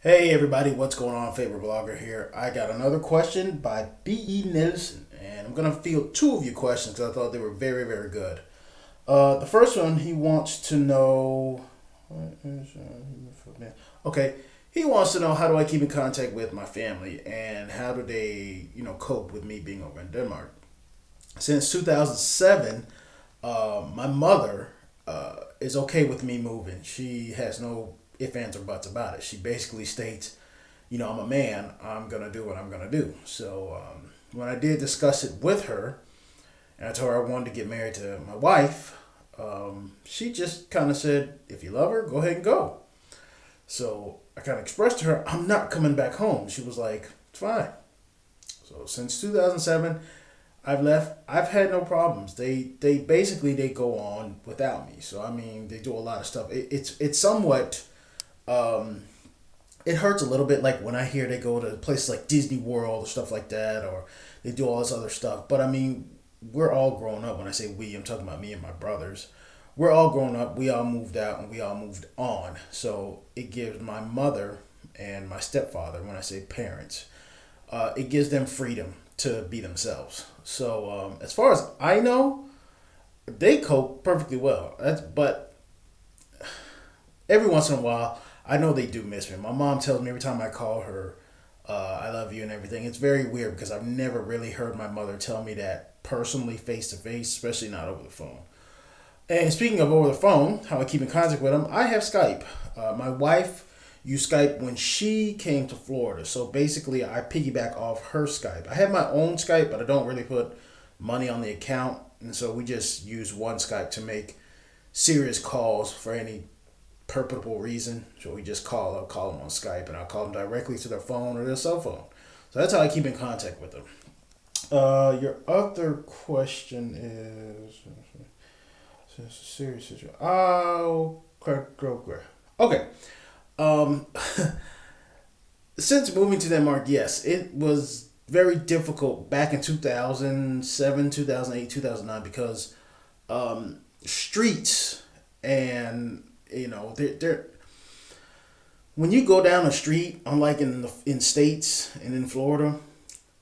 Hey everybody, what's going on? Favorite blogger here. I got another question by B.E. Nelson, and I'm gonna field two of your questions because I thought they were very, very good. The first one, he wants to know. Okay, he wants to know how do I keep in contact with my family and how do they, cope with me being over in Denmark. Since 2007, my mother is okay with me moving. She has no ifs, ands, or buts about it. She basically states, I'm a man. I'm gonna do what I'm gonna do. So when I did discuss it with her, and I told her I wanted to get married to my wife, she just kind of said, "If you love her, go ahead and go." So I kind of expressed to her, "I'm not coming back home." She was like, "It's fine." So since 2007, I've left. I've had no problems. They basically they go on without me. So I mean, they do a lot of stuff. It's somewhat. Um, it hurts a little bit, like when I hear they go to places like Disney World or stuff like that, or they do all this other stuff. But I mean, we're all grown up. When I say we, I'm talking about me and my brothers. We're all grown up. We all moved out and we all moved on. So it gives my mother and my stepfather, when I say parents, it gives them freedom to be themselves. So as far as I know, they cope perfectly well. But every once in a while, I know they do miss me. My mom tells me every time I call her, "I love you" and everything. It's very weird because I've never really heard my mother tell me that personally, face to face, especially not over the phone. And speaking of over the phone, how I keep in contact with them, I have Skype. My wife used Skype when she came to Florida. So basically, I piggyback off her Skype. I have my own Skype, but I don't really put money on the account. And so we just use one Skype to make serious calls for any purportable reason. So we just I'll call them on Skype and I'll call them directly to their phone or their cell phone. So that's how I keep in contact with them. Your other question is it's a serious situation. Oh, okay. Okay. Um, since moving to Denmark, yes, it was very difficult back in 2007, 2008, 2009 because streets and they're when you go down a street, unlike in states and in Florida,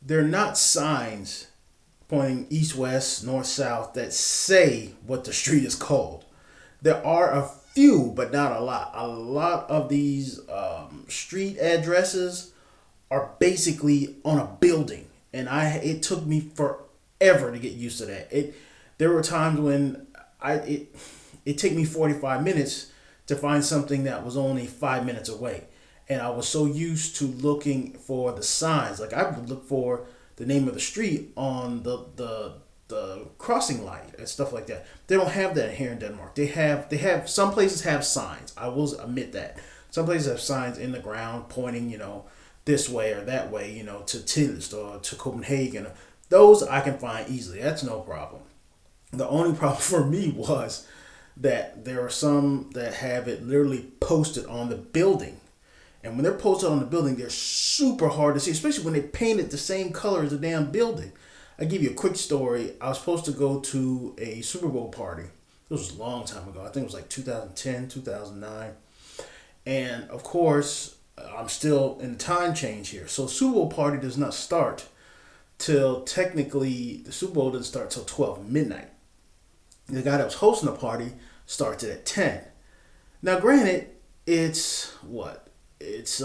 they're not signs pointing east, west, north, south that say what the street is called. There are a few, but not a lot. A lot of these street addresses are basically on a building, and it took me forever to get used to that. There were times when it took me 45 minutes to find something that was only 5 minutes away, and I was so used to looking for the signs. Like I would look for the name of the street on the crossing light and stuff like that. They don't have that here in Denmark. They have some places have signs. I will admit that some places have signs in the ground pointing, this way or that way, to Tilst or to Copenhagen. Those I can find easily. That's no problem. The only problem for me was that there are some that have it literally posted on the building. And when they're posted on the building, they're super hard to see, especially when they paint it the same color as the damn building. I give you a quick story. I was supposed to go to a Super Bowl party. This was a long time ago. I think it was like 2010, 2009. And of course, I'm still in time change here. So Super Bowl party does not start till technically the Super Bowl doesn't start till 12 midnight. The guy that was hosting the party starts it at 10. Now, granted, it's what? It's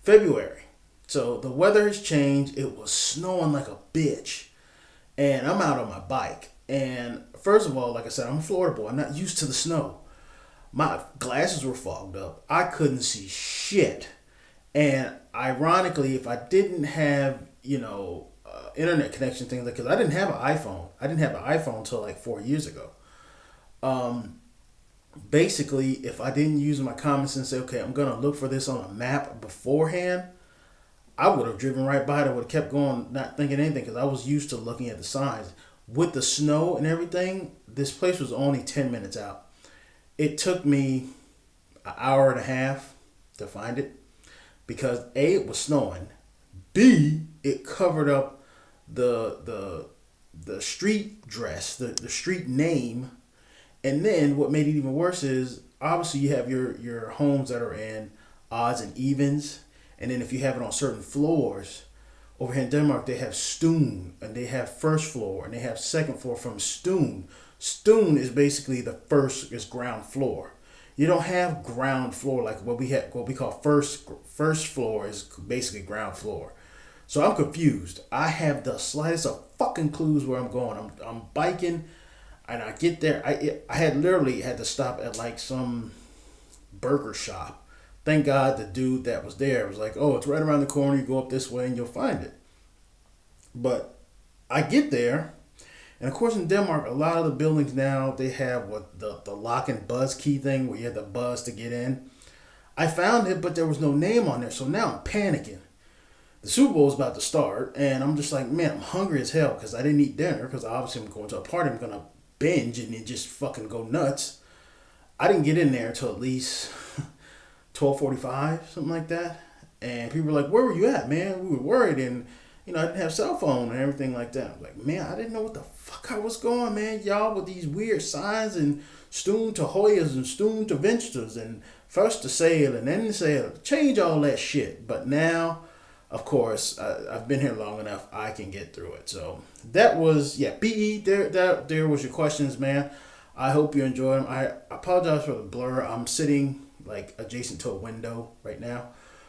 February. So the weather has changed. It was snowing like a bitch. And I'm out on my bike. And first of all, like I said, I'm a Florida boy. I'm not used to the snow. My glasses were fogged up. I couldn't see shit. And ironically, if I didn't have, internet connection things like, because I didn't have an iPhone. I didn't have an iPhone until like 4 years ago. Um, Basically, if I didn't use my common sense and say, okay, I'm going to look for this on a map beforehand, I would have driven right by it. I would have kept going, not thinking anything, because I was used to looking at the signs. With the snow and everything, this place was only 10 minutes out. It took me an hour and a half to find it because A, it was snowing. B, it covered up the street dress, the street name. And then what made it even worse is obviously you have your homes that are in odds and evens. And then if you have it on certain floors, over here in Denmark, they have Stoon, and they have first floor, and they have second floor from Stoon. Stoon is basically the first is ground floor. You don't have ground floor like what we have. What we call first floor is basically ground floor. So I'm confused. I have the slightest of fucking clues where I'm going. I'm biking, and I get there. I had literally had to stop at like some burger shop. Thank God the dude that was there was like, "Oh, it's right around the corner. You go up this way and you'll find it." But I get there, and of course in Denmark, a lot of the buildings now they have what the lock and buzz key thing where you have the buzz to get in. I found it, but there was no name on there, so now I'm panicking. The Super Bowl is about to start, and I'm just like, man, I'm hungry as hell because I didn't eat dinner because obviously I'm going to a party. I'm gonna binge and then just fucking go nuts. I didn't get in there until at least 12:45, something like that. And people were like, "Where were you at, man? We were worried, and I didn't have cell phone and everything like that." I'm like, man, I didn't know what the fuck I was going, man. Y'all with these weird signs and Stoon to Hoyas and Stoon to Vensters and first to sail and then to sail. Change all that shit. But now, of course, I've been here long enough. I can get through it. So that was PE. There was your questions, man. I hope you enjoyed them. I apologize for the blur. I'm sitting like adjacent to a window right now,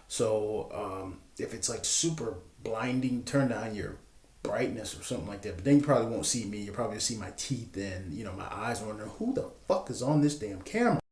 so if it's like super blinding, turn down your brightness or something like that. But then you probably won't see me. You'll probably see my teeth and my eyes wondering who the fuck is on this damn camera.